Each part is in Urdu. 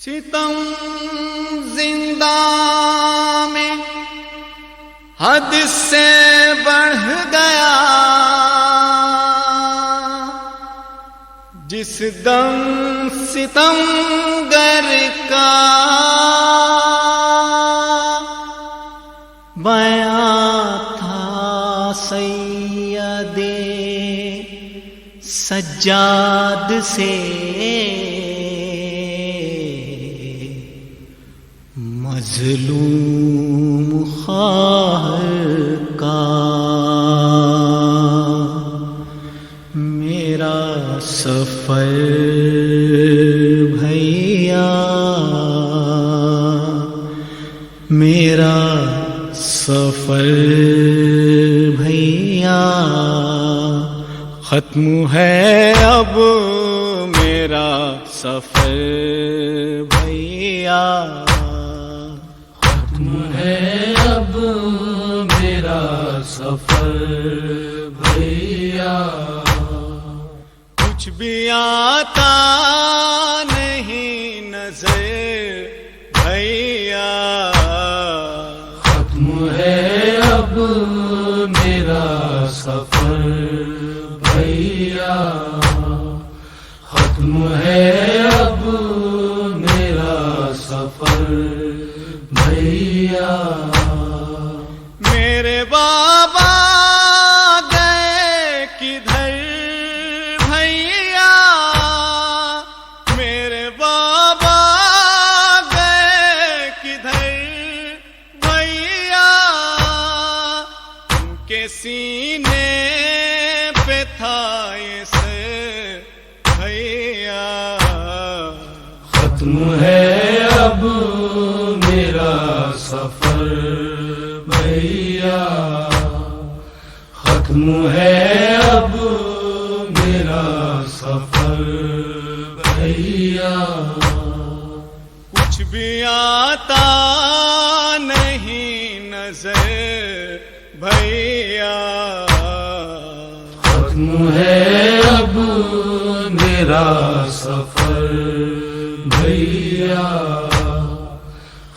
ستم زندہ میں حد سے بڑھ گیا، جس دم ستم گر کا بیاں تھا سید سجاد سے، مظلوم خواہر کا میرا سفر بھیا، میرا سفر بھیا ختم ہے اب میرا سفر بھیا، اب میرا سفر بھیا، کچھ بھی آتا نہیں نظر بھیا، ختم ہے اب میرا سفر بھیا، ختم ہے اب میرا سفر بھیا، میرے بابا گئے کدھر بھیا، میرے بابا گئے کدھر بھیا، ان کے سینے پہ تھا یہ سر بھیا، ختم ہے اب میرا سفر بھیا، ختم ہے اب میرا سفر بھیا، کچھ بھی آتا نہیں نظر بھیا، ختم ہے اب میرا سفر بھیا،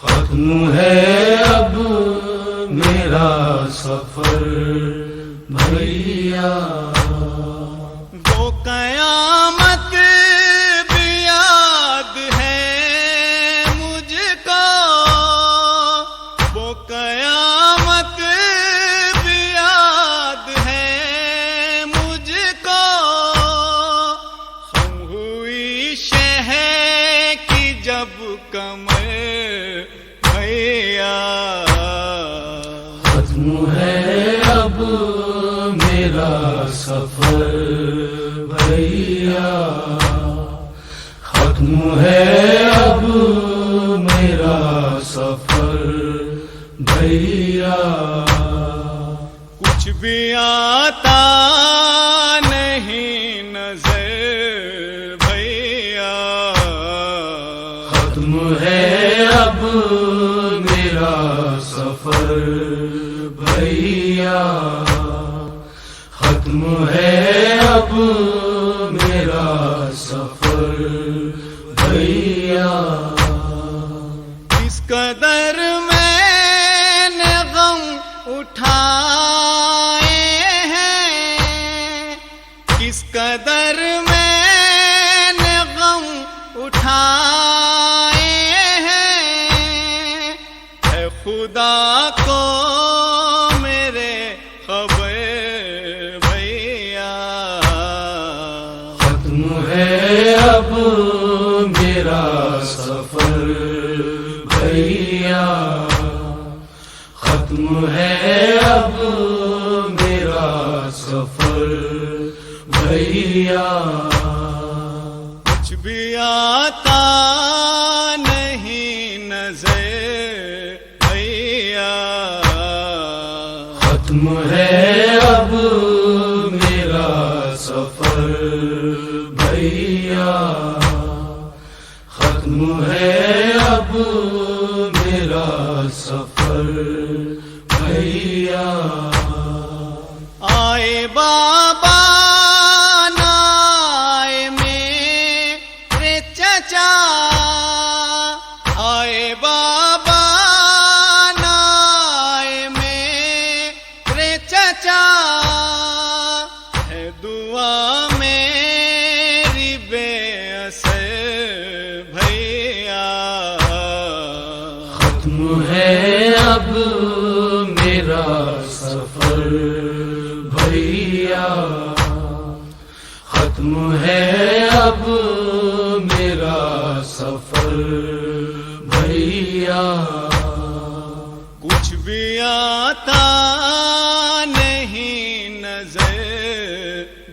ختم ہے اب میرا سفر بھیا، وہ قیامت بھی یاد ہے مجھ کو، وہ قیامت بھی یاد ہے مجھ کو، خم ہوئی شہر کی جب کمر بھیا، ختم ہے اب میرا سفر بھیا، ختم ہے اب میرا سفر بھیا، کچھ بھی آتا نہیں نظر بھیا، ختم ہے اب میرا سفر بھیا، ختم ہے اب میرا سفر بھیا، کس قدر میں نے غم اٹھائے ہیں، کس قدر میں نے غم اٹھائے ہیں، اے خدا کو میرے خبر بھیا، ختم ہے اب میرا سفر بھیا، ختم ہے اب میرا سفر بھیا، کچھ بھی آتا نہیں نظر بھیا، ختم ہے اب میرا سفر بھیا، ختم ہے اب میرا سفر بھیا، آئے بابا نہ آئے میرے چچا، بھیا ختم ہے اب میرا سفر بھیا، ختم ہے اب میرا سفر بھیا، کچھ بھی آتا نہیں نظر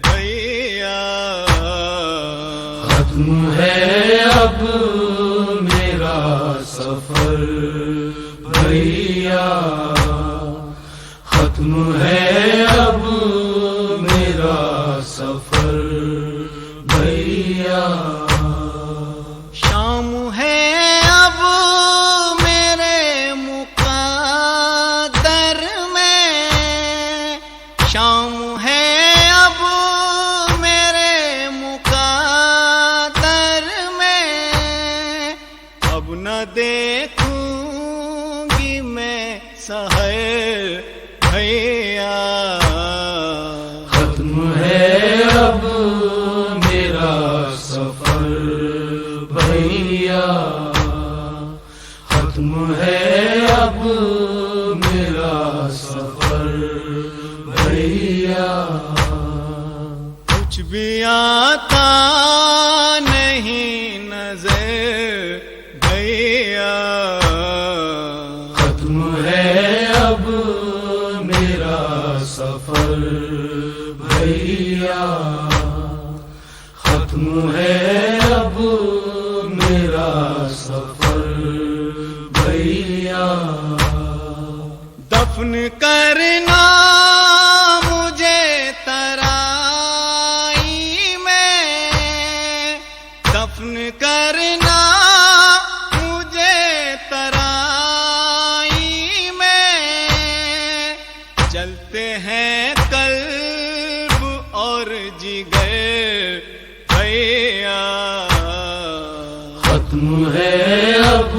بھیا، ختم ہے اب میرا سفر بھیا، ختم ہے اب میرا سفر بھیا، شام ہے اب میرے مقدر میں، شام ہے اب میرے مقدر میں، اب نہ دیکھوں گی میں سحر بھیا، ختم ہے اب میرا سفر بھیا، ختم ہے اب میرا سفر بھیا، کچھ بھی آتا نہیں نظر بھیا، ختم ہے اب میرا سفر بھیا، ختم ہے اب میرا سفر بھیا، دفن کرنا مجھے ترائی میں، دفن کرنا مجھے ترائی میں، چلتے ہیں قلب اور جگر بھیا، ختم ہے اب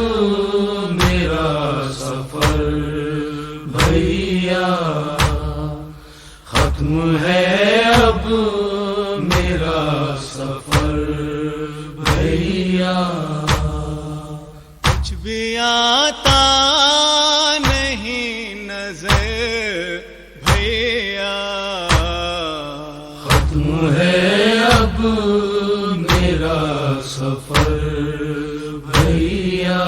میرا سفر بھیا، ختم ہے اب میرا سفر بھیا، کچھ بھی آتا نہیں نظر بھیا، ختم ہے اب میرا سفر بھیا،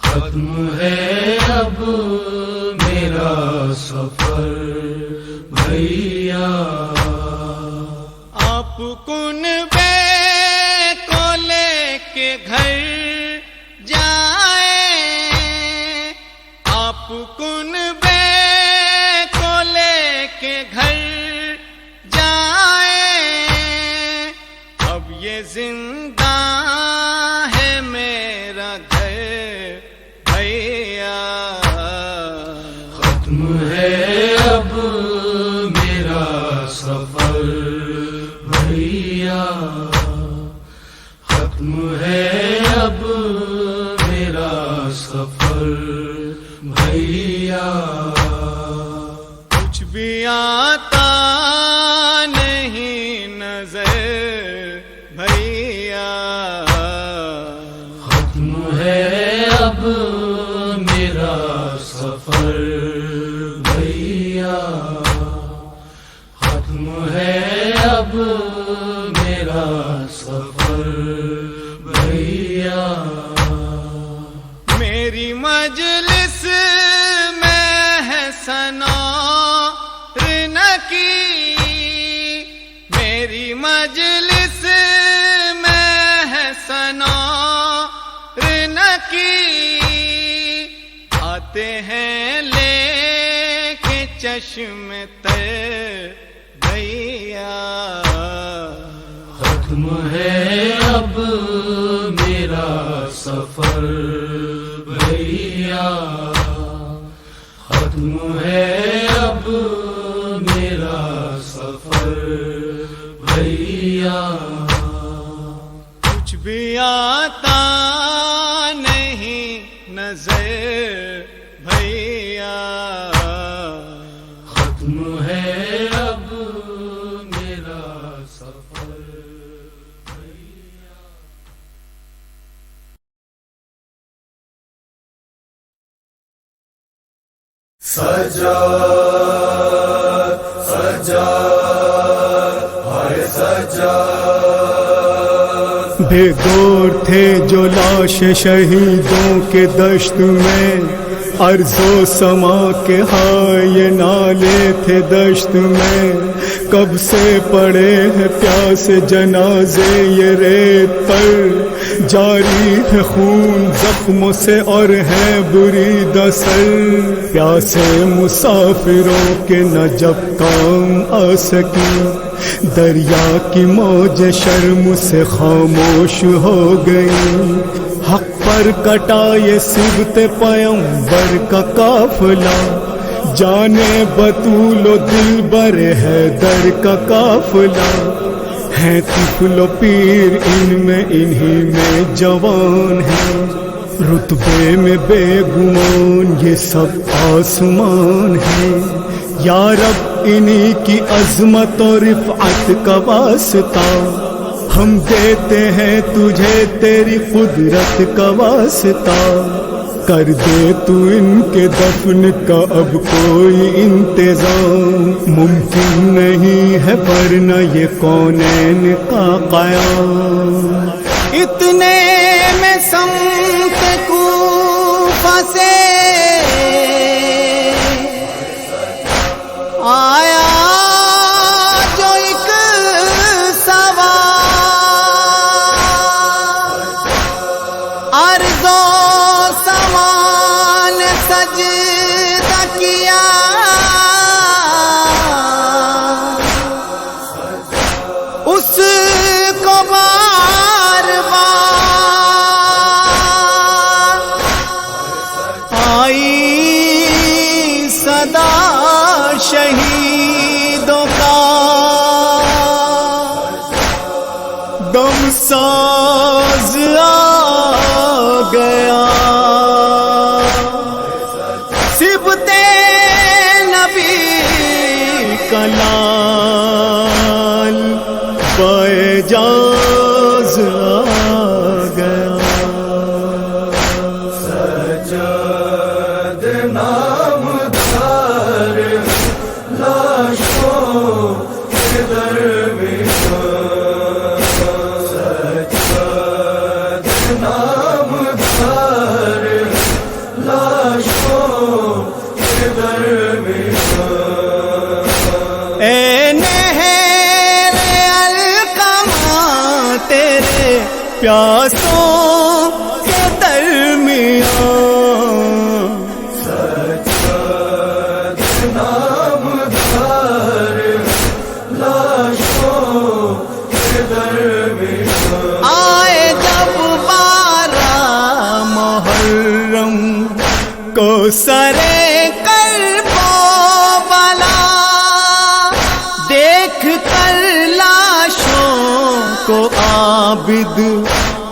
ختم ہے اب میرا سفر بھیا، آپ کن بے کو لے کے گھر جائیں، آپ کن بے کو لے کے گھر جائیں، اب یہ زندہ ہے میرا گھر بھیا، ختم ہے اب میرا سفر بھیا، ختم ہے اب میرا سفر بھیا، کچھ بھی آتا نہیں نظر بھیا، ختم ہے اب میرا سفر بھیا، ختم ہے اب میرا سفر بھیا، میری مجلس میں ہے سنار نہ کی، میری مجلس میں ہے سنار نہ کی، آتے ہیں لے کے چشم تر بھیا، ختم ہے اب میرا سفر بھیا، ختم ہے اب میرا سفر بھیا، کچھ بھی آتا نہیں نظر بھیا، ختم ہے اب میرا سفر بھیا۔ سجاد سجاد ہائے سجاد بے دور تھے جو لاش شہیدوں کے دشت میں، ارض و سما کے ہائے نالے تھے دشت میں، کب سے پڑے ہیں پیاس جنازے یہ ریت پر، جاری ہے خون زخموں سے اور ہے بری دسر، پیاسے مسافروں کے نہ جب کام آ سکی، دریا کی موج شرم سے خاموش ہو گئی، حق پر کٹا یہ سبت پیمبر کا قافلہ، جانے بطول و دلبر حیدر کا قافلہ، ہیں طفل و پیر ان میں انہی میں جوان ہیں، رتبے میں بے گمان یہ سب آسمان ہیں، یا رب انہی کی عظمت و رفعت کا واسطہ، ہم دیتے ہیں تجھے تیری قدرت کا واسطہ، کر دے تو ان کے دفن کا اب کوئی انتظام، ممکن نہیں ہے ورنہ یہ کونین کا قیام۔ اتنے میں سمت کوفہ سے آیا جو ایک سوار، ارض و سمان سجدہ کیا، اس کو بار بار آئی صدا شہیدوں کا، دم ساز آ گیا، سبت نبی کا لال باعجاز آ گیا۔ سجاد نامدار لاشوں کے درمیان، سجاد نامدار لاشوں کے درمیان، اے نہر القمہ تیرے پیاسوں کے درمیان، سجاد نامدار لاشوں کے درمیان، آئے جب 12 محرم کو سرے کرب و بلا، دیکھ کر لاشوں کو عابد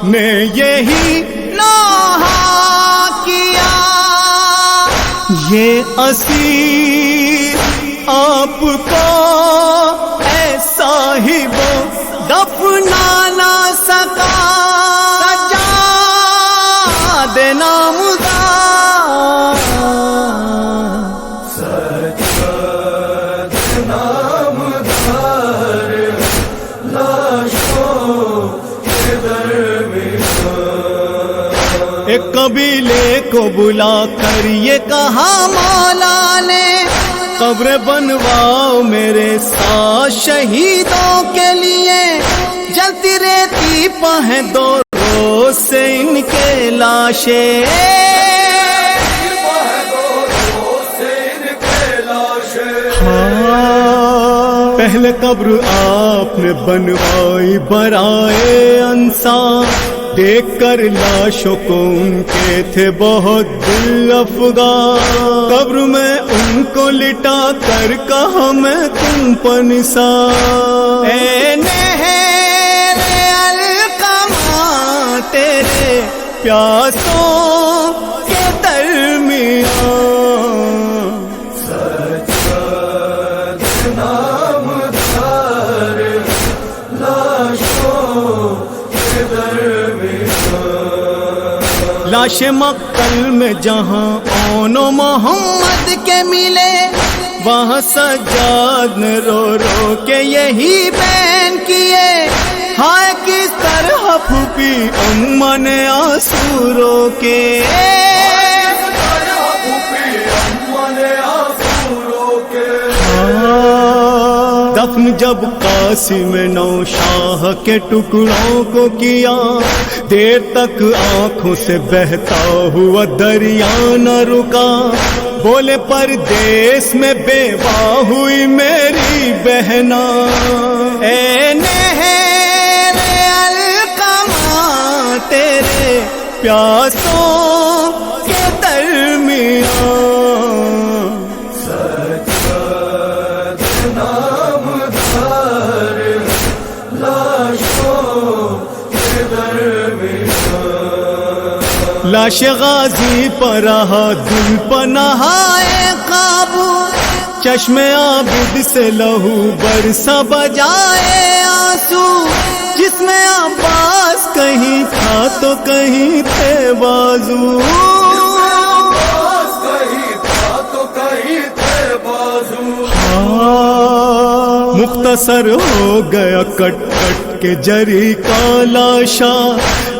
نے یہی نوحہ کیا، یہ اسیر آپ کو اے صاحب دفنا نہ سکا، سجاد نامدار، سجاد نامدار لاشوں کے درمیان، ایک قبیلے کو بلا کر یہ کہا مولا نے، قبر بنواؤ میرے ساتھ شہیدوں کے لیے، جلتی رہتی پہیں دو روز سے ان کے لاشیں، پہلے قبر آپ نے بنوائی برائے انصار، دیکھ کر لاشوں کو ان کے تھے بہت دل افغان، قبر میں ان کو لٹا کر کہا میں تم پر نثار، اے نہر القمہ تیرے پیاسوں کے درمیان، سجاد نامدار لاشوں کے درمیان، لاش مقتل میں جہاں اون و محمد کے ملے، وہاں سجاد نے رو رو کے یہی بین کیے، ہائے کس طرح پھوپی اماں نے آنسو رو کے۔ دفن جب قاسم نوشاہ کے ٹکڑوں کو کیا، دیر تک آنکھوں سے بہتا ہوا دریا نہ رکا، بولے پردیس میں بیوہ ہوئی میری بہنا، اے نہر القمہ تیرے پیاسوں کے درمیان، لاش غازی پر رہا دل پنہائے قابو، چشم عابد سے لہو برسا بجائے آنسو، جس میں عباس کہیں تھا تو کہیں تھے بازو، مختصر ہو گیا کٹ کٹ کے جری کا لاشا،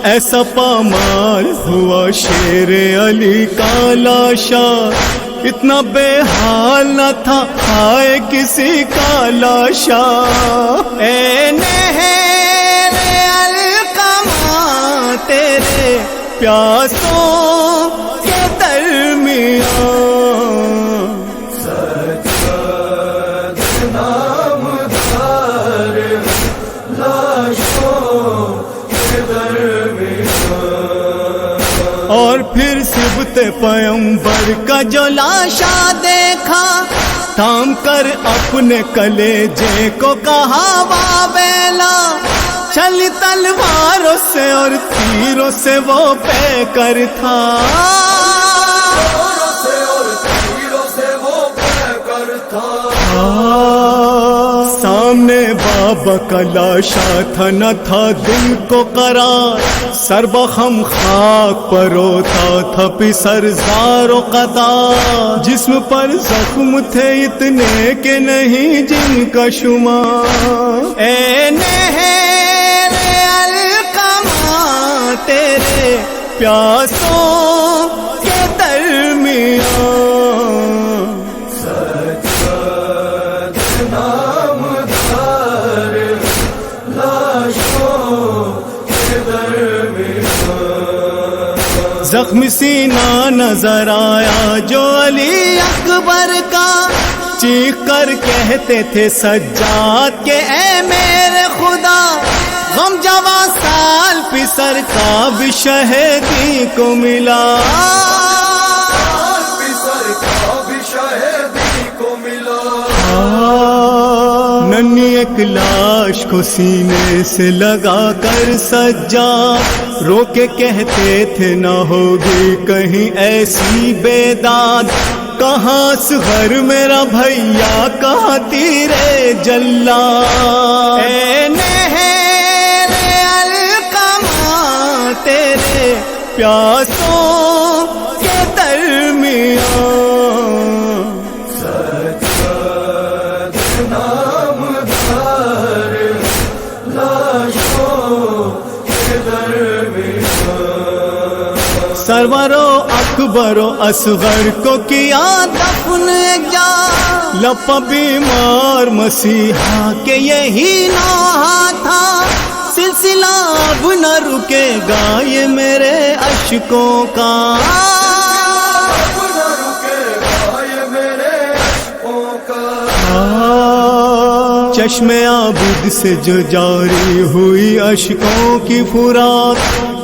ایسا پامال ہوا شیر علی کا لاشا، اتنا بے حال نہ تھا ہائے کسی کا لاشا، اے نہر القمہ تیرے پیاسوں کے درمیان، اور پھر صبت پیمبر کا جو لاشا دیکھا، تھام کر اپنے کلیجے کو کہا واویلا، چل تلواروں سے اور تیروں سے وہ پے کر تھا، سامنے بابا کا لاشا تھا، نہ تھا دل کو قرار، سر بخم خاک پر روتا تھا پسر زار و قطار، جسم پر زخم تھے اتنے کہ نہیں جن کا شمار، اے نہر القمہ تیرے پیاسوں کے درمیان، زخم سینہ نظر آیا جو علی اکبر کا، چیخ کر کہتے تھے سجاد کے اے میرے خدا، غم جواں سال پسر کا بھی شہیدی کو ملا، ننھی ایک لاش کو سینے سے لگا کر سجاد رو کے کہتے تھے نہ ہوگی کہیں ایسی بیداد، کہاں اصغر میرا بھیا کہاں تیرے جلا، اے نہر القمہ تیرے پیاسوں کے درمیان، سرور و اکبر و اصغر کو کیا دفن ایک جا، لپا بیمار مسیحا کے یہی نوحہ تھا، سلسلہ اب نہ رکے گا یہ میرے اشکوں کا، چشم عابد سے جو جاری ہوئی اشکوں کی فرات،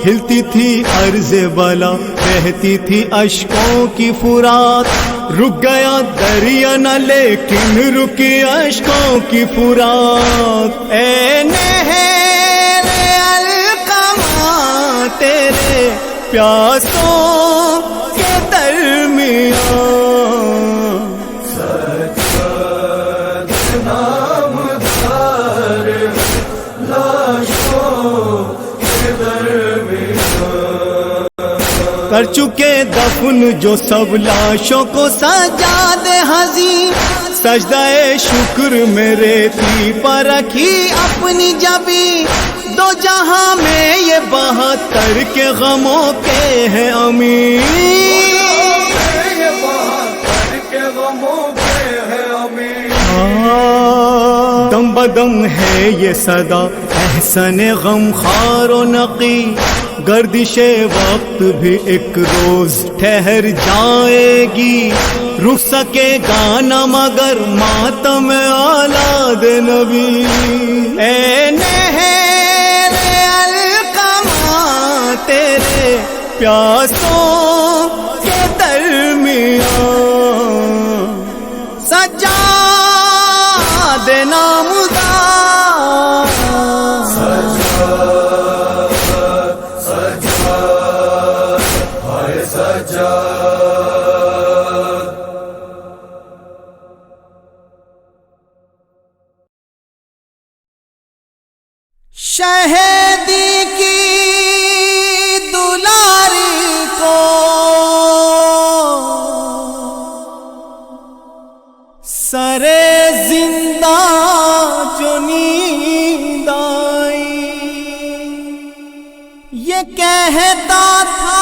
ہلتی تھی عرض بالا بہتی تھی اشکوں کی فرات، رک گیا دریا نہ لیکن رکی اشکوں کی فرات، اے نہر القمہ تیرے پیاسوں کے درمیان، کر چکے دفن جو سب لاشوں کو سجا دے حزین، سجدہ شکر میرے تھی پر رکھی اپنی جبی، دو جہاں میں یہ 72 کے غموں کے ہیں امین، یہ 72 کے غموں کے ہیں امین۔ دم بدم ہے یہ صدا احسن غم خار و نقی، گردش وقت بھی ایک روز ٹھہر جائے گی، رک سکے گانا مگر ماتم اولاد نبی، اے نہر القمہ تیرے پیاسوں کے درمیان سجا دینا مدار، شہیدی کی دلاری کو سرے زندہ جو نیند آئی، یہ کہتا تھا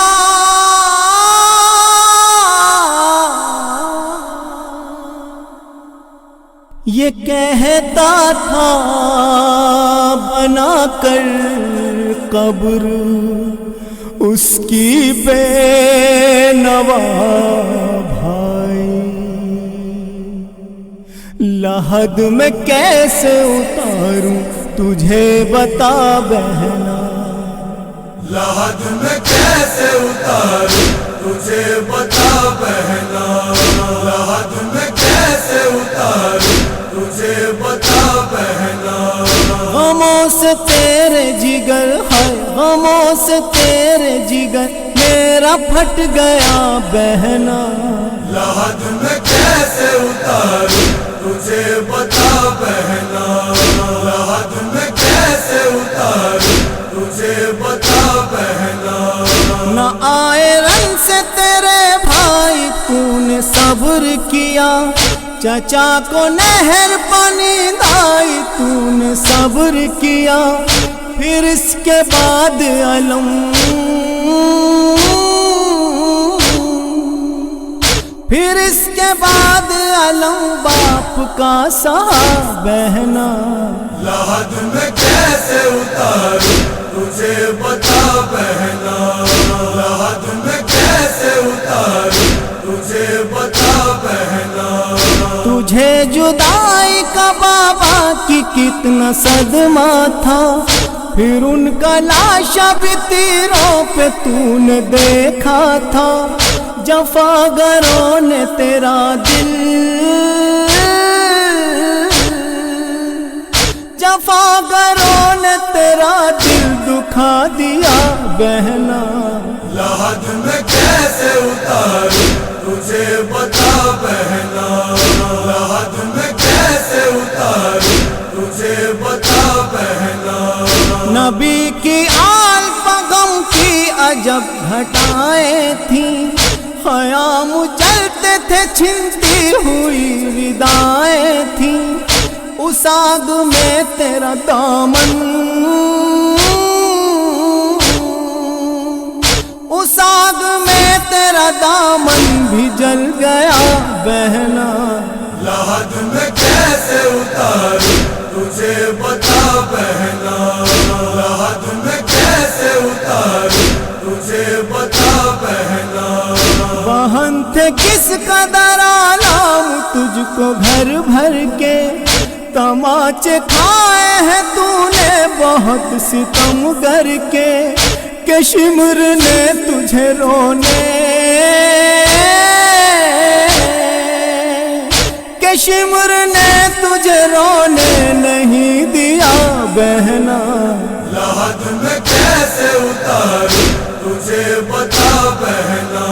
یہ کہتا تھا بنا کر قبر اس کی بے نوا بھائی، لحد میں کیسے اتاروں تجھے بتا بہنا، لحد میں کیسے اتاروں تجھے بتا بہنا، لحد میں کیسے اتاروں تجھے بتا بہنا، غموں سے تیرے جگر ہے، غموں سے تیرے جگر میرا پھٹ گیا بہنا، لحد میں کیسے اتاروں تجھے بتا بہنا، لحد میں کیسے اتاروں تجھے بتا بہنا، نہ آئے رن سے تیرے بھائی تو نے صبر کیا، چچا کو نہر پانی دائی تو نے صبر کیا، پھر اس کے بعد علم، پھر اس کے بعد علم باپ کا سہا بہنا، لحد میں کیسے اتاروں تجھے بتا بہنا، لحد میں کیسے اتاروں تجھے بتا بہنا، تجھے جدائی کا بابا کی کتنا صدمہ تھا، پھر ان کا لاشا بھی تیروں پہ تو نے دیکھا تھا، جفاگروں نے تیرا دل، جفاگروں نے تیرا دل دکھا دیا بہنا، لحد میں کیسے اتاروں تجھے بتا بہنا، لحد میں کیسے اتاروں تجھے بتا بہنا، نبی کی آل پغم کی عجب گھٹائیں تھیں، خیام چلتے تھے چھنتی ہوئی ردائیں تھیں، اس آگ میں تیرا دامن، اس آگ میں تیرا دامن بھی جل گیا بہنا، لحد میں کیسے اتاروں تجھے بتا بہنا، لحد میں کیسے اتاروں تجھے بتا بہنا، بہن تھے کس قدر عالم تجھ کو گھر بھر کے، تماچے کھائے ہیں تو نے بہت ستم گر کے، کہ شمر نے تجھے رونے، کہ شمر نے تجھے رونے نہیں دیا بہنا، لحد میں کیسے اتاروں تجھے بتا بہنا،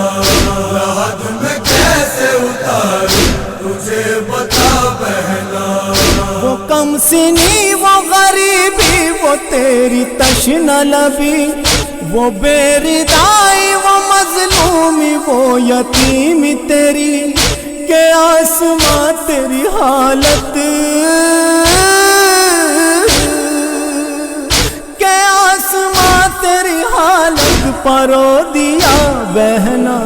لحد میں کیسے اتاروں تجھے بتا بہنا، وہ کم سنی وہ غریبی وہ تیری تشنہ لبی، وہ بے ردائی وہ مظلوم وہ یتیم تیری کہ آسماں تیری حالت، کہ آسماں تیری حالت پرو دیا بہنا۔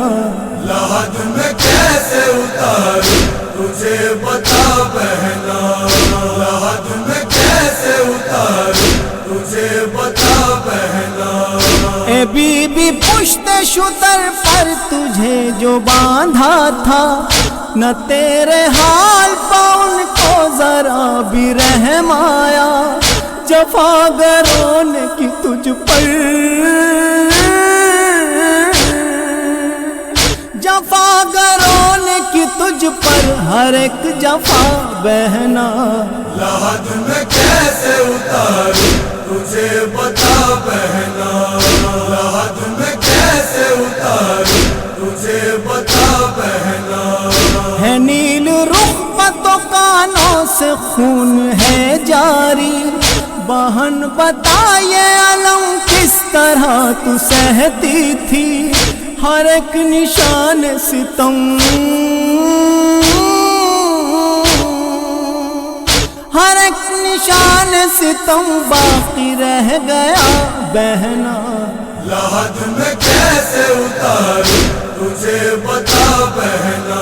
لحد میں کیسے اتاروں تجھے بتا بہنا، لحد میں کیسے اتاروں تجھے بتا بہنا۔ اے بی بی پشت شتر پر تجھے جو باندھا تھا، نہ تیرے حال پہ ان کو ذرا بھی رحم آیا، جفاگروں نے کی تجھ پر، جفاگروں نے کی تجھ پر ہر ایک جفا بہنا۔ لحد میں کیسے اتاروں تجھے بتا بہنا، لحد میں کیسے اتاروں تجھے بتا بہنا۔ ہے نیل رخ پتوں کانوں سے خون ہے جاری، بہن بتا یہ علم کس طرح تو سہتی تھی، ہر ایک نشان ستم، ہر ایک نشان ستم باقی رہ گیا بہنا۔ لحد میں کیسے اتاروں تجھے بتا بہنا،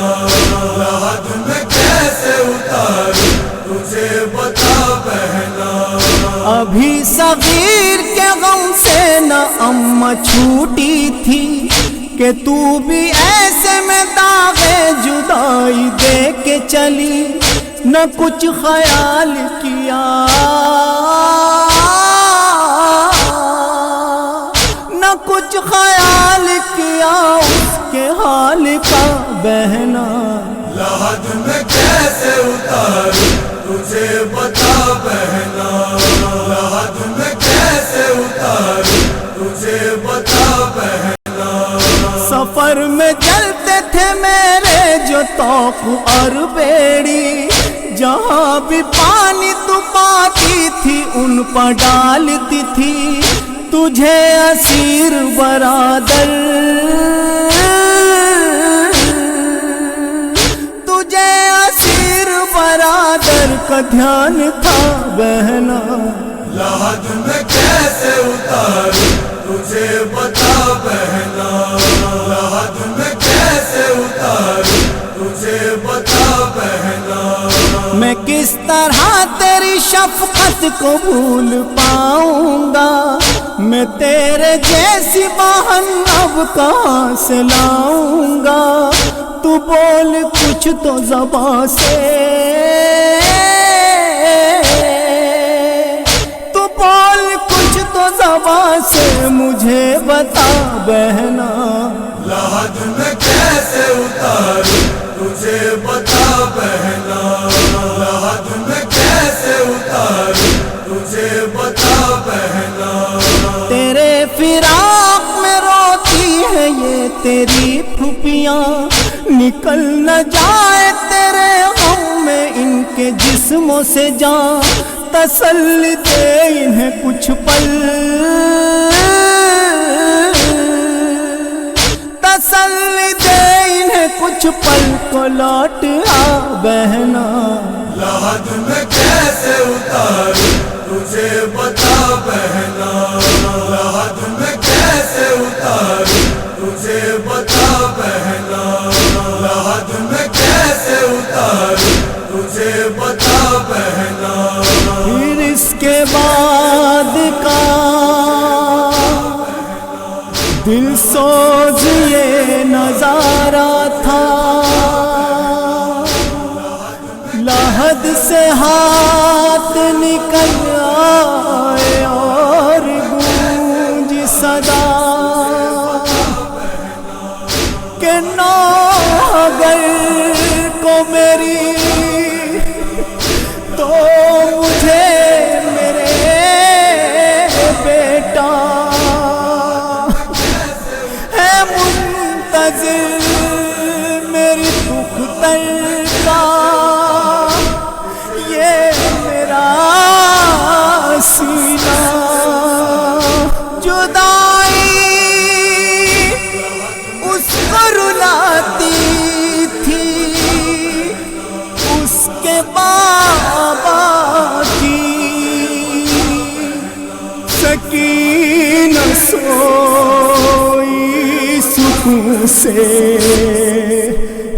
لحد میں کیسے اتاروں تجھے بتا بہنا۔ ابھی صغیر کے غم سے نہ اماں چھوٹی تھی کہ تو بھی ایسے میں داغے جدائی دے کے چلی، نہ کچھ خیال کیا، نہ کچھ خیال کیا اس کے حال کا بہنا۔ لحد میں کیسے اتاروں تجھے بتا بہنا، لحد میں کیسے اتاروں تجھے بتا بہنا۔ سفر میں چلتے تھے میرے جو توق اور بیڑی، جہاں بھی پانی تو پاتی تھی ان پر ڈالتی تھی، تجھے اسیر برادر، تجھے اسیر برادر کا دھیان تھا بہنا۔ لحد میں کیسے اتاروں تجھے بتا بہنا، لحد میں کیسے اتاروں تجھے بتا بہنا۔ میں کس طرح تیری شفقت کو بھول پاؤں گا، میں تیرے جیسی بہن اب کہاں سے لاؤں گا، تو بول کچھ تو زبان سے، تو بول کچھ تو زبان سے مجھے بتا بہنا۔ لحد میں کیسے اتاروں تجھے بتا بہنا، لحد میں کیسے اتاروں تجھے بتا بہنا۔ تیرے فراق میں روتی ہے یہ تیری پھوپھیاں، نکل نہ جائے تیرے غم میں ان کے جسموں سے جان، تسلی دے انہیں کچھ پل، تسلی دے انہیں کچھ پل کو لوٹ آ بہنا۔ لحد میں کیسے اتاروں تجھے بتا بہنا، لحد میں کیسے اتاروں تجھے بتا بہنا، لحد میں کیسے اتاروں تجھے بتا بہنا۔ پھر اس کے بعد کا دل سوز یہ نظارہ تھا، لحد سے ہاتھ نکل آئے اور گونج صدا کہ نوحگر کو میری تو مجھے میرے بیٹا ہے منتظر میری دختر کا، یہ میرا سینہ جدائی اس کو آنکھوں سے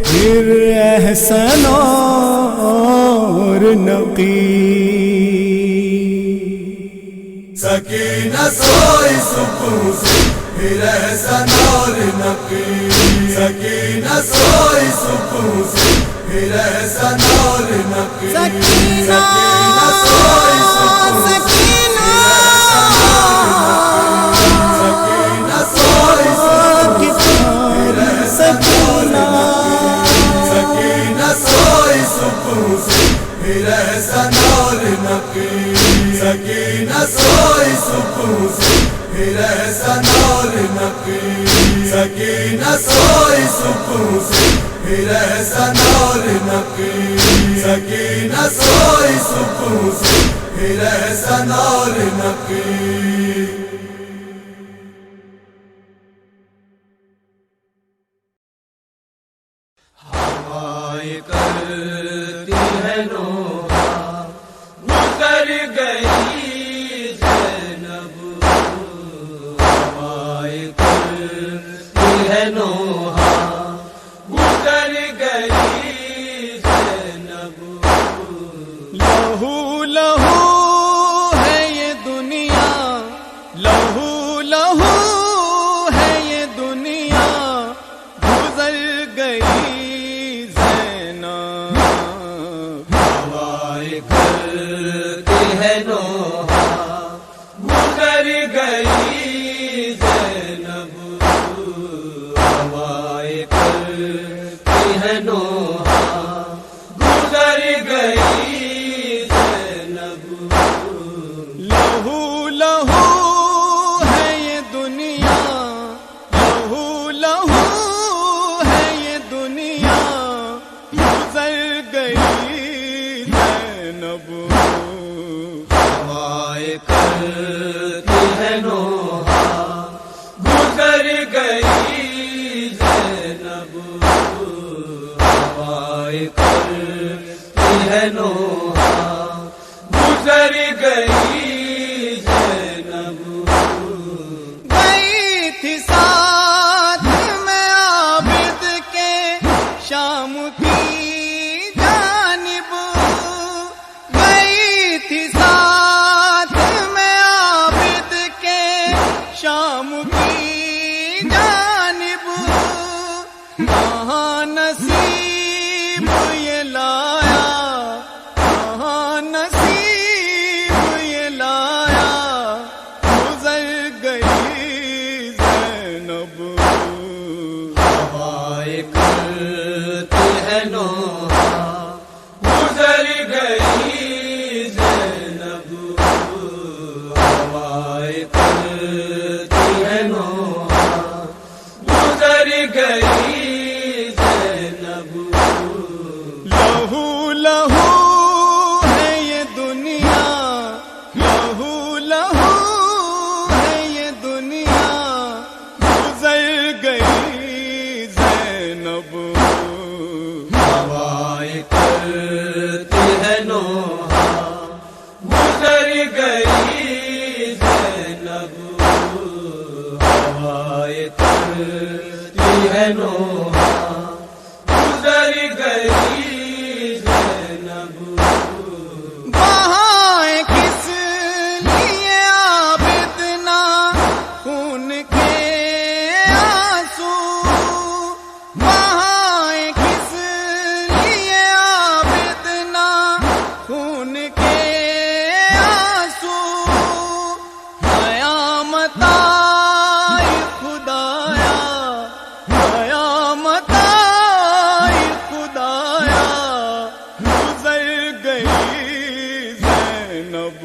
پھر احسن اور نقی سکینہ سوئی سکون سے پھر احسن اور نقی سکینہ سوئی سکون سے پھر احسن اور نقی سکینہ سوئی سکون سے سکینہ سوئی سکون سے پھر احسن اور نقی سکینہ سوئی سکون سے پھر احسن اور نقی سکینہ سوئی سکون سے پھر احسن اور نقی سکینہ سوئی سکون سے پھر احسن اور نقی ہوائیں کرتی ہے نوحہ گزر گئی زینب ہوائیں کرتی ہے نوحہ گزر گئی زینب لہو لہو ہے یہ دنیا لہو لہو ہے یہ دنیا گزر گئی زینب ہوائیں کرتی ہے نوحہ گزر گئی زینب ہوائیں کرتی ہے نوحہ گزر گئی زینب لہو لہو ہے یہ دنیا لہو لہو ہے یہ دنیا گزر گئی زینب ہوائیں کرتی ہے نوحہ گزر گئی زینب ہوائیں کرتی ہے نوحہ گزر گئی زینب گئی تھی ساتھ میں عابد کے شام کی جانب گئی تھی ساتھ میں عابد کے شام کی جانب کہاں نصیب یہ لایا کہاں نصیب یہ لایا گزر گئی زینب ہوائیں کرتی ہے نوحہ گزر گئی زینب ہوائیں کرتی ہے نوحہ گزر گئی زینب لہو لہو ہے یہ دنیا لہو لہو ہے یہ دنیا گزر گئی زینب ہوائیں کرتی ہے نوحہ گزر گئی زینب ہوائیں کرتی ہے نوحہ گزر گئی زینب وہاں کس لیے عابد نہ خون کے آنسو وہاں کس لیے عابد نہ خون کے آنسو قیامت آئی خدایا قیامت آئی خدایا گزر گئی زینب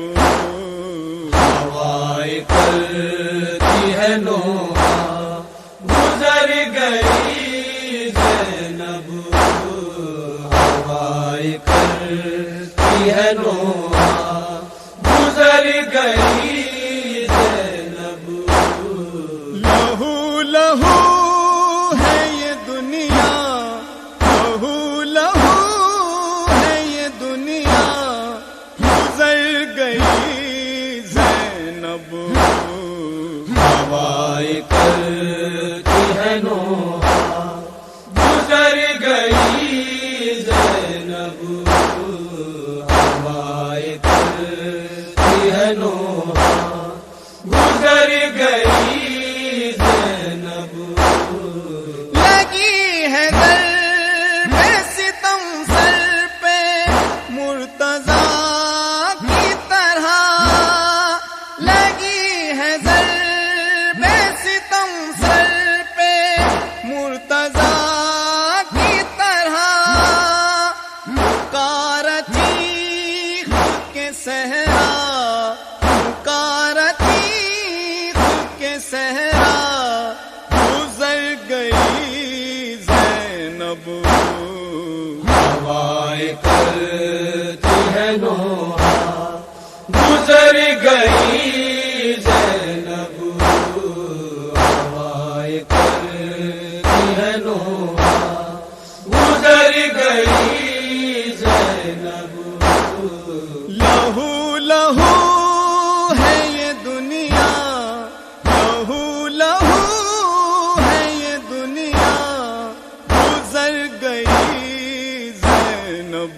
ہوائیں کرتی ہے نوحہ گزر گئی زینب ہوائیں کرتی ہے نوحہ گزر گئی زینب لہو لہو ہے یہ دنیا لہو لہو ہے یہ دنیا گزر گئی زینب ہوائیں کرتی ہے نوحہ لگی ہے در بے ستم سر پہ مرتضیٰ کی طرح، لگی ہے در بے ستم سر پہ مرتضیٰ کی طرح، پکارتی خود کے صحرا، پکارتی خود کے صحرا، گزر گئی زینب، ہوائیں کرتی ہے نوحہ، گزر گئی زینب، ہوائیں کرتی ہے نوحہ، گزر گئی زینب، لہو لہو ہے یہ دنیا، لہو لہو ہے یہ دنیا، گزر گئی زینب،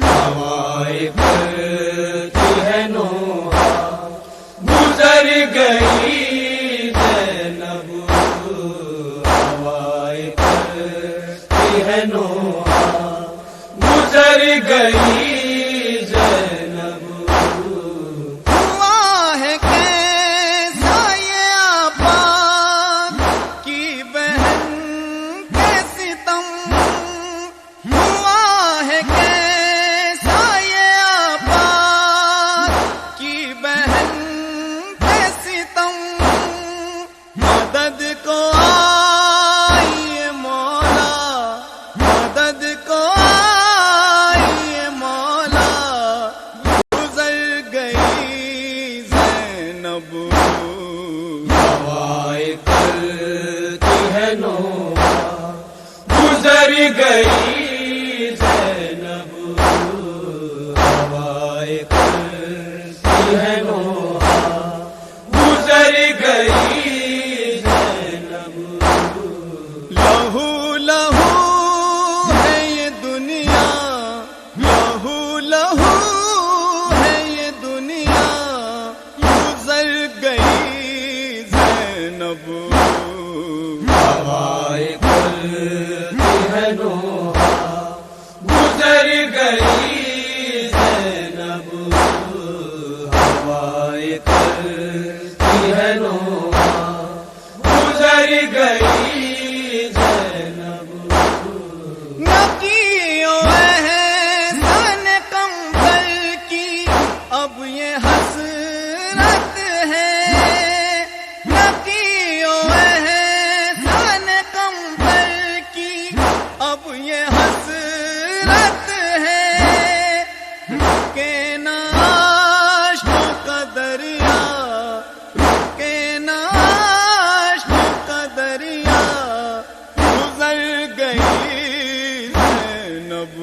ہوائیں کرتی ہے نوحہ، گزر گئی زینب، ہوائیں کرتی ہے نوحہ، گزر گئی زینب، ہوا ہے کیسا یہ آباد کی بہن کے ستم، ہوا ہے کیسا یہ آباد کی بہن کے ستم، مدد کو آئیے مولا، مدد کو آئیے مولا، گزر گئی زینب، ہوائیں کرتی ہے نوحہ، گزر گئی زینب، ہوائیں کرتی ہے نوحہ، گزر گئی زینب، لہو لہو ہے یہ دنیا، لہو لہو ہے یہ دنیا، گزر گئی زینب، ہوائیں کرتی ہے نوحہ، گزر گئی زینب، ہوائیں کرتی ہے نوحہ، گزر گئی زینب، نکیو احسان کمبل کی اب یہ حسرت ہے، نکیو احسان کمبل کی اب یہ حسرت ہے، کہ ناش کا دریا، کہ ناش کا دریا، گزر گئی زینب،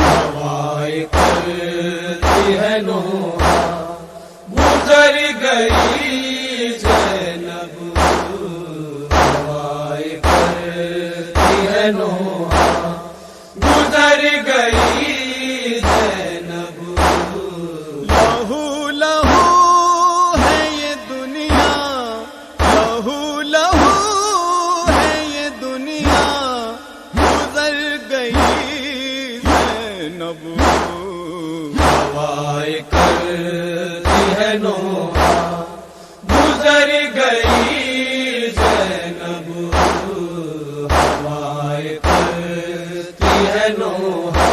ہوائیں کرتی ہے نوحہ، گزر گئی زینب، ہوائیں کرتی ہے نوحہ، گزر گئی زینب، لہو لہو ہے یہ دنیا، لہو لہو ہے یہ دنیا، گزر گئی زینب، ہوائیں کرتی ہے نوحہ، گزر گئی زینب، ہوائیں کرتی ہے نوحہ،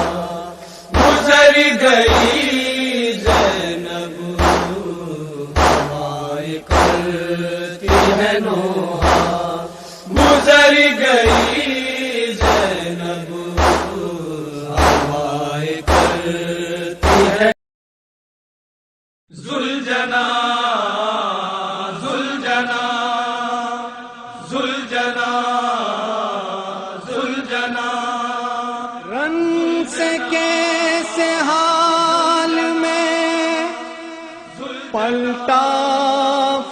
گزر گئی زینب، ہوائیں کرتی ہے نوحہ، گزر گئی زینب، ہوائیں کرتی ہے ذوالجنا ذوالجنا ذوالجنا ذوالجنا، رن سے کیسے حال میں پلٹا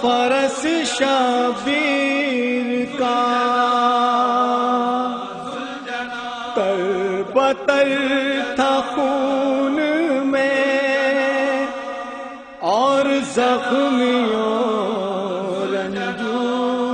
فرس شبیر کا، تر بتر تھا خون میں اور زخمیوں رنجور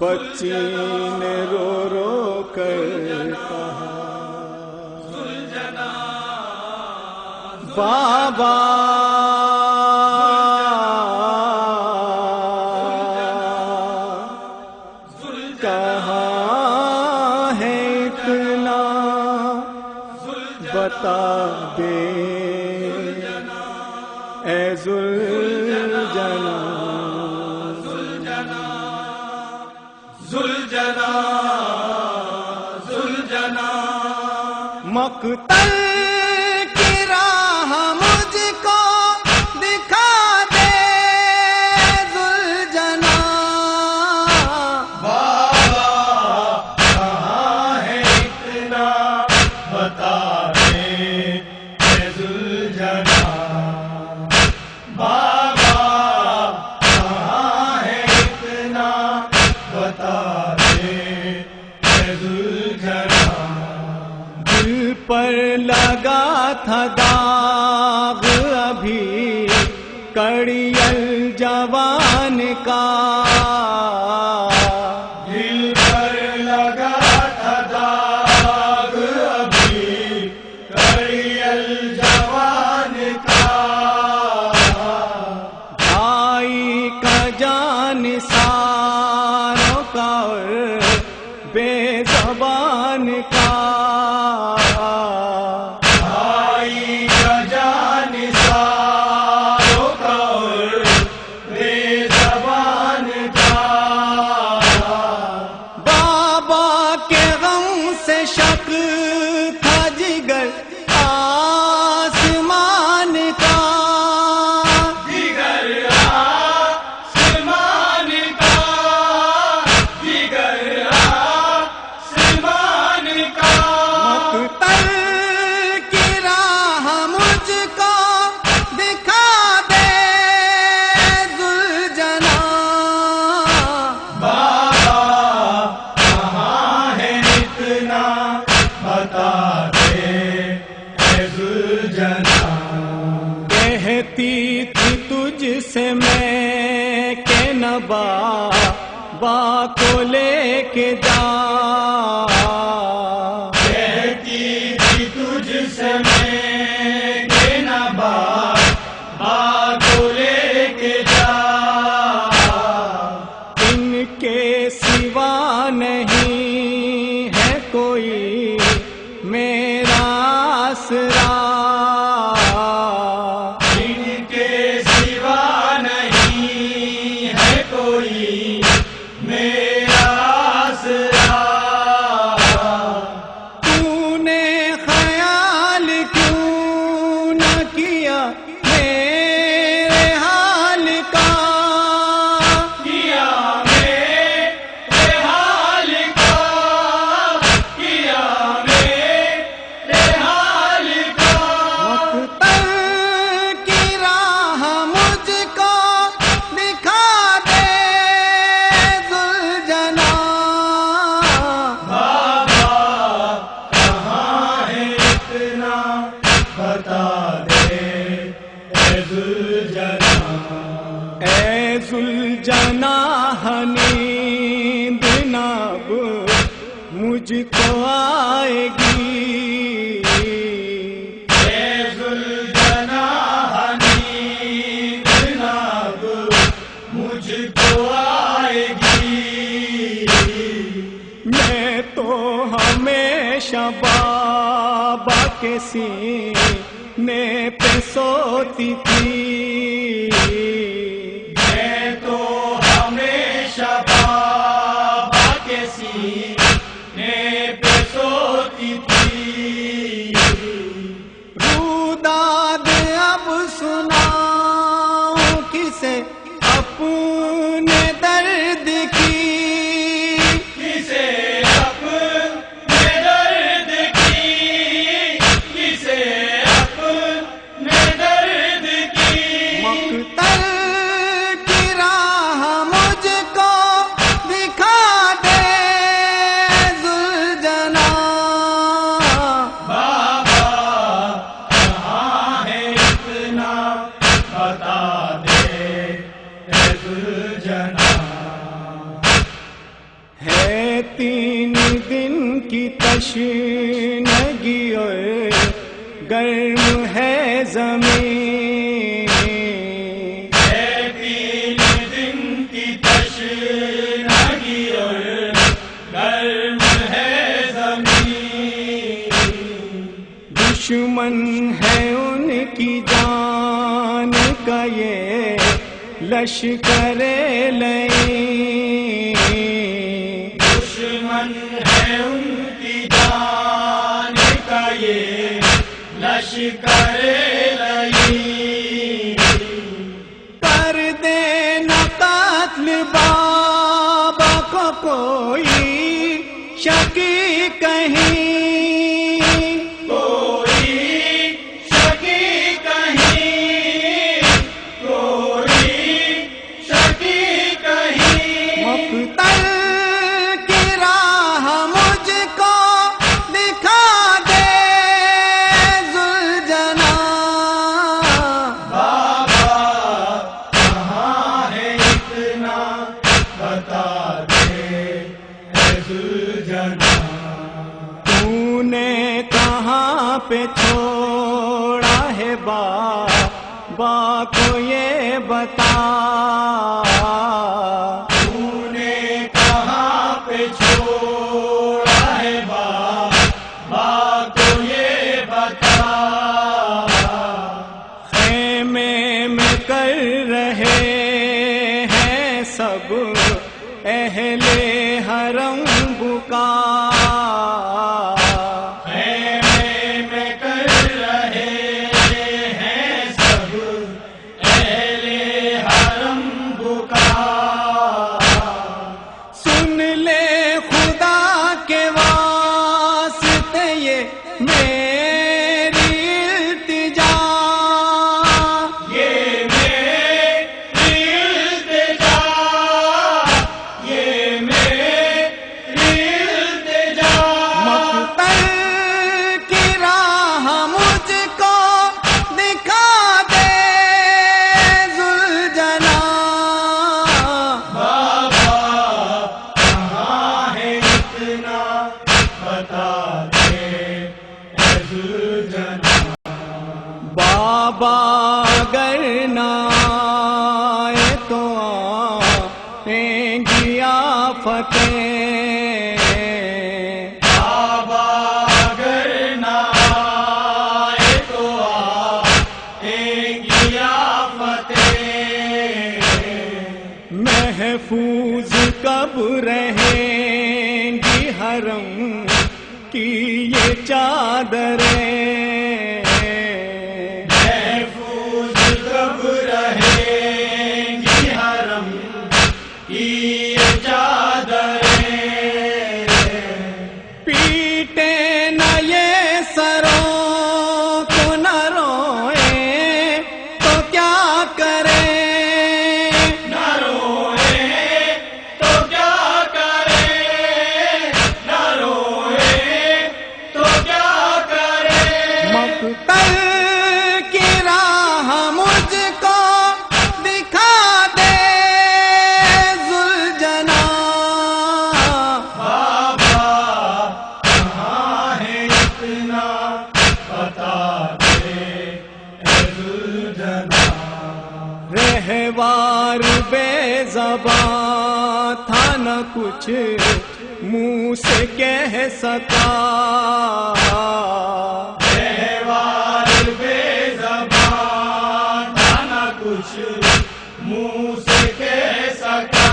بچی نے رو رو کر کہا بابا کہاں ہے اتنا بتا دے اے ذوالجنا ذوالجنا ذوالجنا مقتل کی راہ مجھ کو دکھا دے ذوالجنا بابا کہاں ہے اتنا بتا دے اے ذوالجنا بابا کہاں ہے اتنا بتا دے اے ذوالجنا دل پر لگا تھا داغ ابھی کڑی الجوان کا دل پر لگا تھا داغ ابھی کڑی الجوان کا بھائی کا جان ساروں کا اور بے زبان کا بھائی کا جان ساروں کا اور بے زبان کا بابا کے غم سے شک تھا جگر آسمان کا دیگر آسمان کا دیگر آسمان کا مقتل کی راہ مجھ کو دکھا دے ذوالجنا بابا کہاں ہے اتنا بتا دے اے ذوالجنا کہتی تھی تجھ سے میں کہ نبا با کو لے کے جا کہتی تھی تجھ سے میں کہ نہ بات کو لے کے جا ان کے سوا نہیں ہے کوئی میرا آسرا ان کے سوا نہیں ہے کوئی میرا آسرا تو نے خیال کیوں نہ کیا میرے حال کا کیا میرے حال کا کیا میرے حال کا مقتل کی راہ مجھ کو دکھا دے ذوالجنا بابا کہاں ہے اتنا بتا دے اے ذوالجنا اے ذوالجنا نیند ناب مجھ کو آئے گی اے ذوالجنا نیند ناب مجھ کو آئے گی میں تو ہمیشہ بابا کے سینے پہ سوتی تھی میں تو ہمیشہ بابا کے سینے پہ سوتی تھی روداد اب سناؤں کسے اپنے درد کی کسے اپنے درد کی کسے اپنے درد کی 3 دن کی تشنگی اور گرم ہے زمین، 3 دن کی تشنگی اور گرم ہے زمین، دشمن ہے ان کی جان کا یہ لشکر لئیم، دشمن ہے ان کی جان کا یہ لشکر لئیم، کر دینا قتل بابا کو کوئی شکی کہیں، پہ چھوڑا ہے بابا کو یہ بتا، تو نے کہاں پہ چھوڑا ہے بابا کو یہ بتا، خیمے میں کر رہے ہیں سب اہل حرم بکا، بابا اگر نہ آئے تو آئیں گی آفتیں، بابا اگر نہ آئے تو آئیں گی آفتیں، محفوظ کب رہیں گی حرم کی یہ چادریں، پیٹے نہ یہ سروں کو نہ روئیں تو کیا کریں، نہ روئیں تو کیا کریں، نہ روئیں تو کیا کریں، مقتل کی راہ مجھ کو دکھا دے رہوار بے زبان تھا نہ کچھ منہ سے کہہ سکا، رہوار بے زبان تھا نہ کچھ منہ سے کہہ سکا،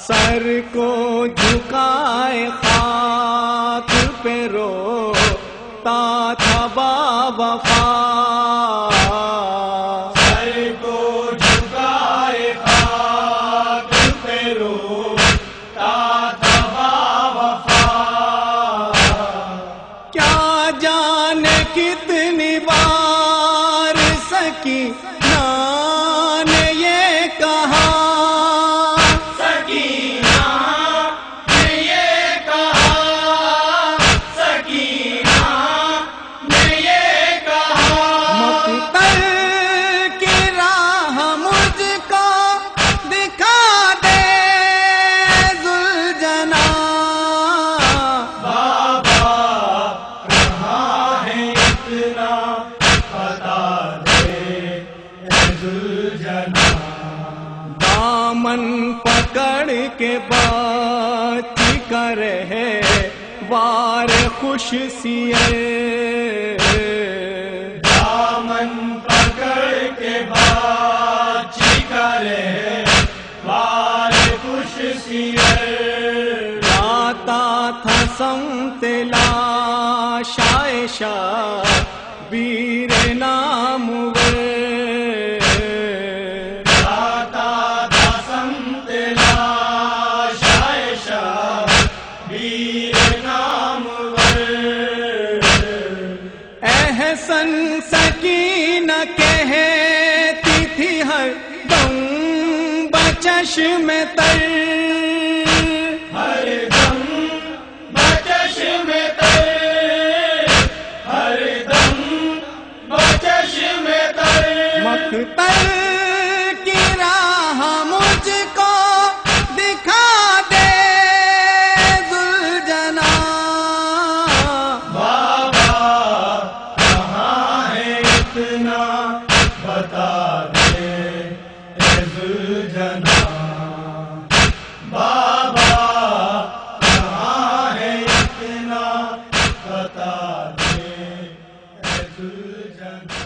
سر کو جھکائے خاک پہ روتا تھا باوفا، کتنی بار سکینہ نے یہ کہا، سکینہ دامن پکڑ کے بات کر رہے وار خوش سیے دامن پکڑ کے بات کرے بار خوش سیر آتا تھا سمت لاش عائشہ بیر نام احسن سکینہ کہتی تھی ہر دم بچشم تر ہر دم بچشم تر ہر دم بچشم تر مقتل کی راہ مجھ کو دکھا دے ذوالجناح بتا دے اے ذوالجناح بابا کہاں ہے اتنا بتا دے اے ذوالجناح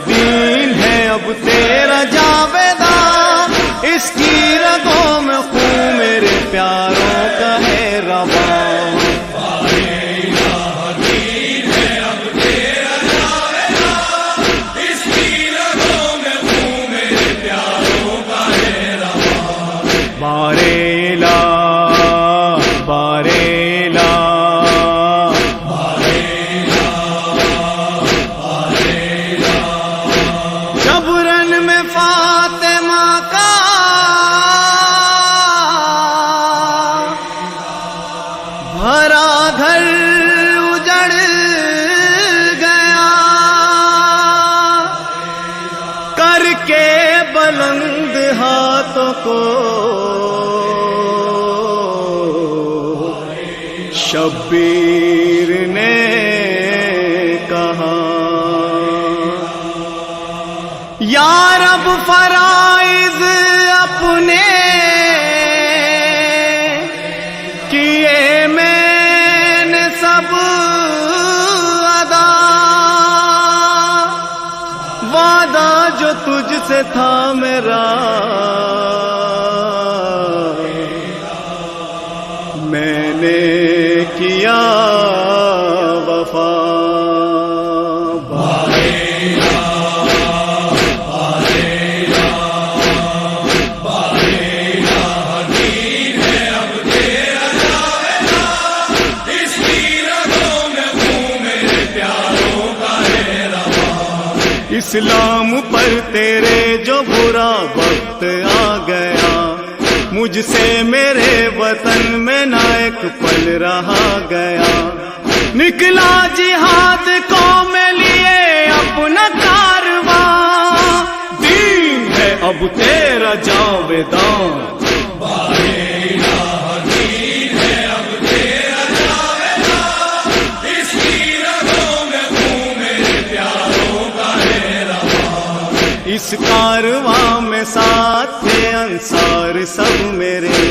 دین ہے اب تیرا جاویداں اس کی رگوں میں خون میرے پیاروں کا ہے رواں دین ہے اب تیرا جاویداں اس کی رگوں میں خون میرے پیاروں کا ہے رواں بارے جبرن میں فاطمہ کا بھرا گھر اجڑ گیا کر کے بلند ہاتھوں کو شبیر نے کہا یا رب فرائض اپنے کیے میں نے سب ادا وعدہ جو تجھ سے تھا میرا میں نے کیا وفا اسلام پر تیرے جو برا وقت آ گیا مجھ سے میرے وطن میں نہ ایک پل رہا گیا نکلا جہاد کو میں لیے اپنا کارواں دین ہے اب تیرا جاویداں اس کارواں میں ساتھ تھے انصار سب میرے،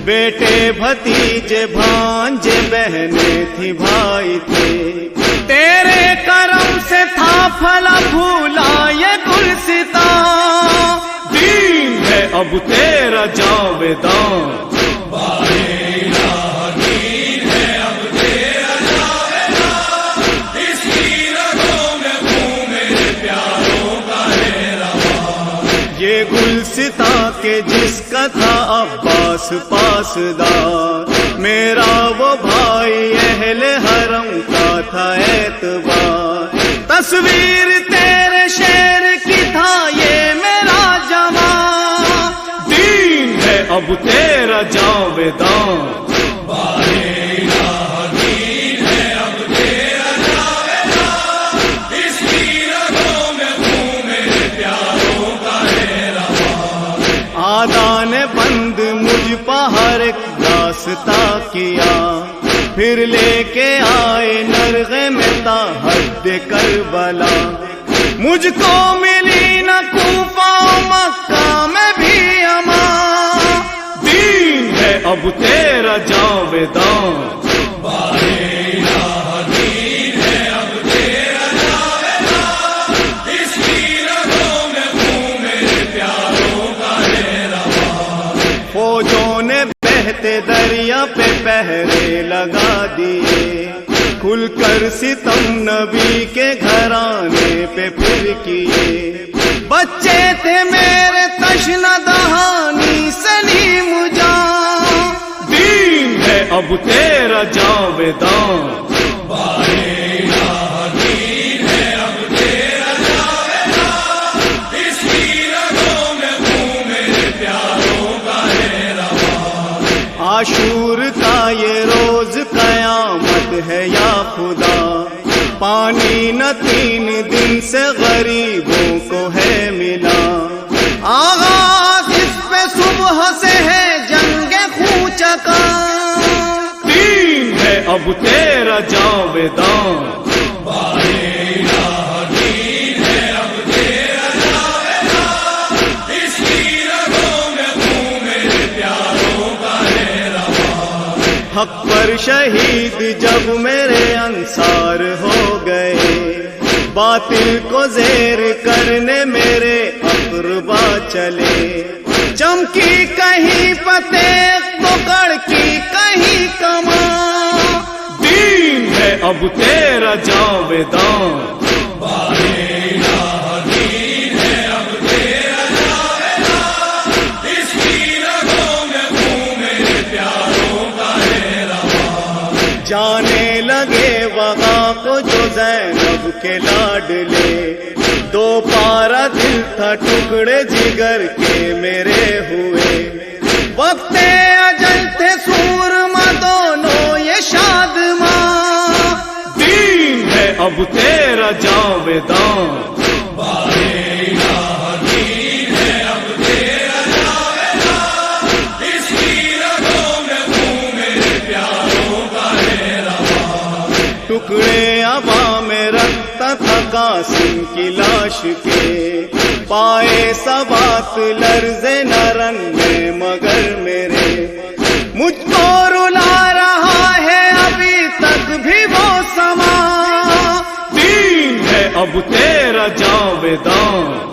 بیٹے بھتیجے بھانجے بہنیں تھی بھائی تھے، تیرے کرم سے تھا پھلا پھولا یہ گلستاں، دین ہے اب تیرا جاویداں، یہ گلستاں کے جس کا تھا عباس پاسدار، میرا وہ بھائی اہل حرم کا تھا اعتبار، تصویر تیرے شعر کی تھا یہ میرا جمال، دین ہے اب تیرا جاویداں، آدان بند مجھ پہر ایک داستہ کیا، پھر لے کے آئے نرغے میں تا حد کربلا، مجھ کو ملی نہ کوفہ و مکہ میں بھی امان، دین ہے اب تیرا جاویداں، فوجوں نے بہتے دریا پہ پہرے لگا دیے، کھل کر ستم نبی کے گھرانے پہ پھر کیے، بچے تھے میرے تشنہ دہانی سلیم جان، دین ہے اب تیرا جاویداں، عاشور کا یہ روز قیامت ہے یا خدا، پانی نہ 3 دن سے غریبوں کو ہے ملا، آغاز اس پہ صبح سے ہے جنگ خوچا کا، دین ہے اب تیرا جاویداں، حق پر شہید جب میرے انصار ہو گئے، باطل کو زیر کرنے میرے اقربا چلے، چمکی کہیں فتح تو کڑکی کہیں کمان، دین ہے اب تیرا جاویداں، جانے لگے وغا کو جو زینب کے لاڈلے، 2 پارا دل تھا ٹکڑے جگر کے میرے ہوئے، وقت اجل تھے سورما دونوں یہ شادماں، دین ہے اب تیرا جاویداں، ٹکڑے ابا میں رکھتا تھا قاسم کی لاش کے، پائے سبات لرزے نہ رنگے مگر میرے، مجھ کو رلا رہا ہے ابھی تک بھی وہ سما، دین ہے اب تیرا جاویداں،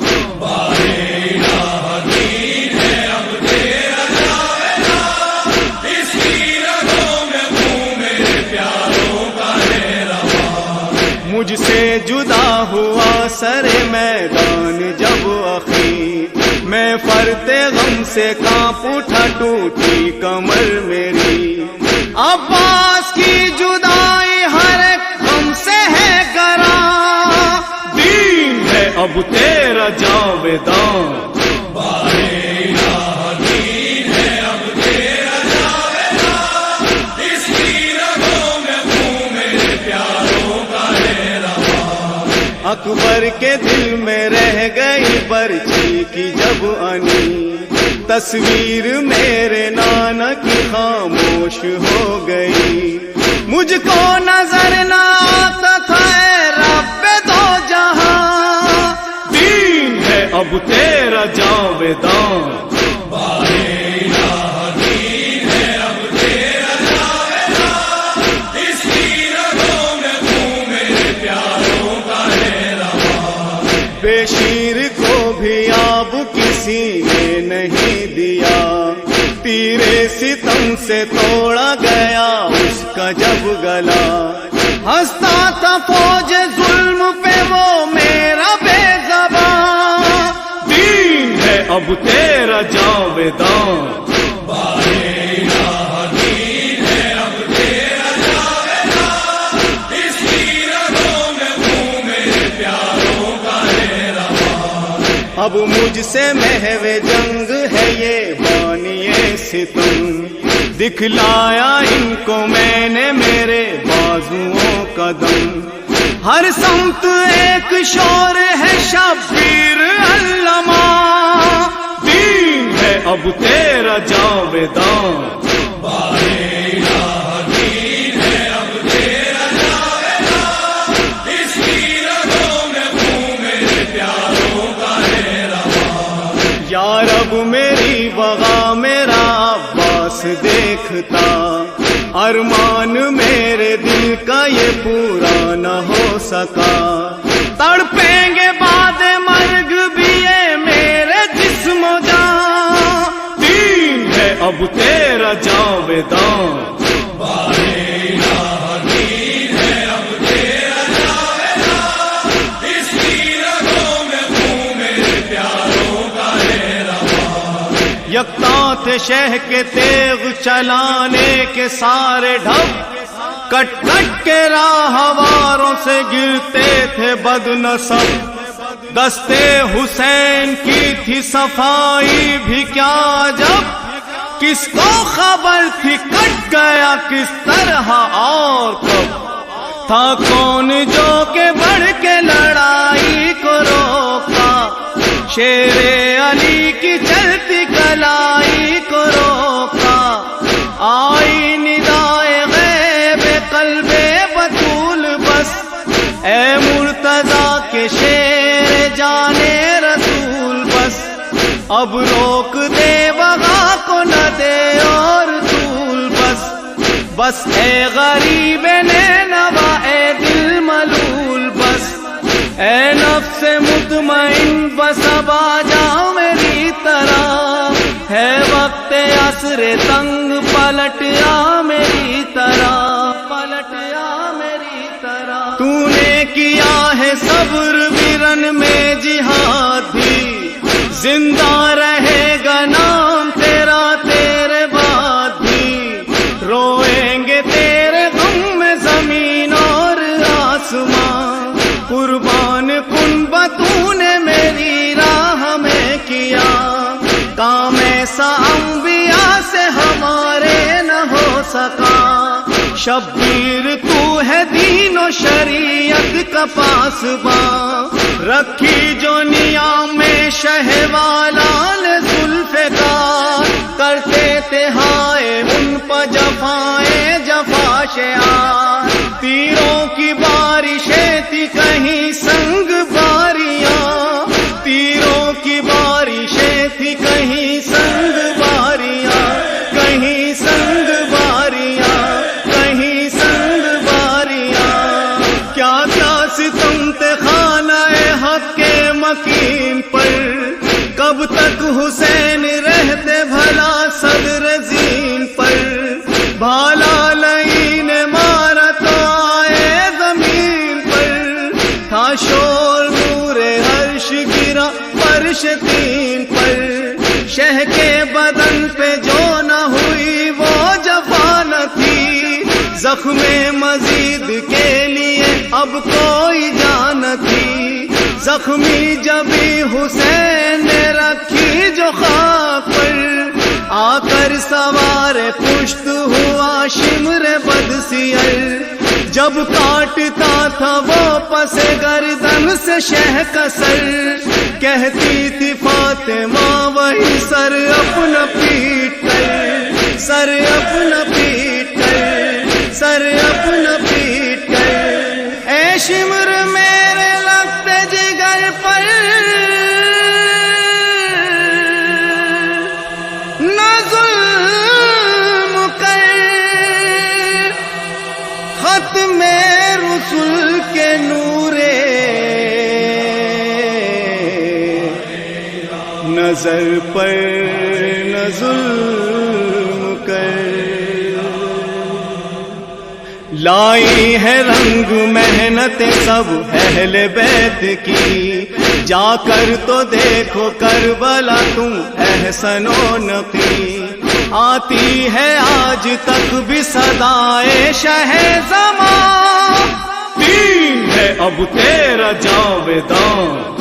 مجھ سے جدا ہوا سر میدان جب اخیر، میں فرتے غم سے کانپ اٹھا ٹوٹی کمر میری، عباس کی جدائی ہر ایک غم سے ہے گراں، دین ہے اب تیرا جاویداں، اکبر کے دل میں رہ گئی برچی کی جب انی، تصویر میرے نانا کی خاموش ہو گئی، مجھ کو نظر نہ آتا تھا اے رب دو جہاں، دین ہے اب تیرا جاویداں، بانے الہ دین ہے اب تیرا جاویداں، اس کی رگوں میں خون میرے پیاروں کا ہے رواں۔ بے شیر کو بھی آب کسی نے نہیں دیا، تیرے ستم سے توڑا گیا اس کا جب گلا، ہنستا تھا فوج ظلم پہ وہ میرا بے زباں، دین ہے اب تیرا جاویداں، بانے الہ دین ہے اب تیرا جاویداں، اس کی رگوں میں خون میرے پیاروں کا ہے رواں۔ اب مجھ سے محو جنگ ہے یہ بانیے ستم، دکھلایا ان کو میں نے میرے بازوؤں کا دم، ہر سمت ایک شور ہے شبیر علامہ، دین ہے اب تیرا جاویداں، بانے الہ دین ہے اب تیرا جاویداں، اس کی رگوں میں خون میرے پیاروں کا ہے رواں۔ یا رب میری بغا میرا عباس دیکھتا، ارمان میرے دل کا یہ پورا نہ ہو سکا، تڑپیں گے بعد مرگ بھی یہ میرے جسم و جان، دین ہے اب تیرا جاویداں، بانے الہ دین ہے اب تیرا جاویداں، اس کی رگوں میں خون میرے پیاروں کا ہے رواں۔ یکتا تھے شہ کے تیغ چلانے کے سارے ڈھب، کٹ کٹ کے راہواروں سے گرتے تھے بد نصب، دستے حسین کی تھی صفائی بھی کیا جب، کس کو خبر تھی کٹ گیا کس طرح اور کب، تھا کون جو کہ بڑھ کے لڑائی کو روکا، شیر علی کی چلتی کلائی کو روکا، آئی ندائے غیب قلب بطول بس، اے مرتضیٰ کے شیر جانے رسول بس، اب روک دے بغا کو نہ دے اور طول بس، بس اے غریب نینوا اے دل ملول بس، اے نفس مطمئن بس اب آ جاؤ میری طرح، ہے وقت عصر تنگ پلٹ آ میری طرح، پلٹ آ میری طرح، تو نے کیا ہے صبر برن میں جہاد بھی، زندہ رہے گا نام تیرا تیرے بعد بھی، روئیں گے تیرے غم میں زمین اور آسمان، قربان کن تو نے میری راہ میں کیا کام ایسا انبیاء سے ہمارے نہ ہو سکا، شبیر تو ہے دین و شریعت کا پاسباں، رکھی جو نیام میں شہوالان ذوالفقار، کرتے تھے ہائے ان پہ جفائیں جفا شعار، تیروں کی بارشیں تھی کہیں سنگ باریاں، تیروں کی بارشیں تھی کہیں سنگ باریاں، کہیں سنگ باریاں، کہیں سنگ باریاں، کیا کیا ستم تھے خانہ حق کے مکین پر، کب تک حسین رہتے بھلا صدر زین پر، بھالا لئی نے مارا تو آئے زمین پر، تھا شور نور عرش گرا فرش تین پر، شہ کے بدن پہ جو نہ ہوئی وہ جفا نہ تھی، زخم مزید کے لیے اب کوئی جان تھی، زخمی جبھی حسین نے رکھی جو خاک پر، آ کر سوار پشت ہوا شمر بدسیر، جب کاٹتا تھا وہ پس گردن سے شہ کا سر، کہتی تھی فاطمہ وہی سر اپنا پیٹ کر، سر اپنا پیٹ کر، سر اپنا پیٹ کر، اے شمر میرے لگتے جگر پر نظر پر نہ ظلم کر، لائی ہے رنگ محنت سب اہل بیت کی، جا کر تو دیکھو کربلا تم احسن و نقی، آتی ہے آج تک بھی صدائے شہ زمان، دین ہے اب تیرا جاویدان